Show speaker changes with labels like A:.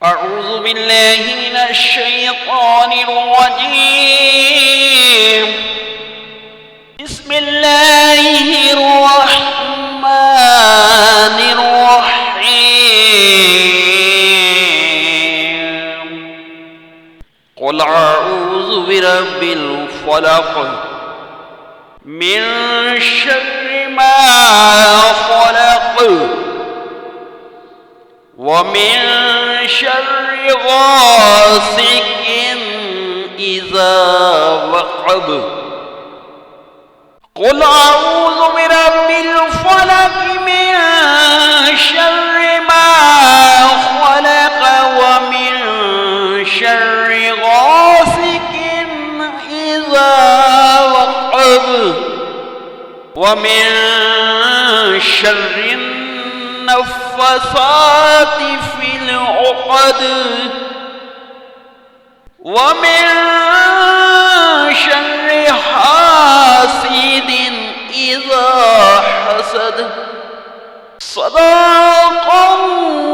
A: أعوذ بالله من الشيطان الرجيم. بسم الله الرحمن الرحيم. قل أعوذ برب الفلق من شر ما خلق ومن شر غاسق إذا وقب. قل أعوذ برب الفلق من شر ما خلق ومن شر غاسق إذا وقب ومن شر النفاثات في العقد ومن شر حاسد إذا حسد. صدق الله.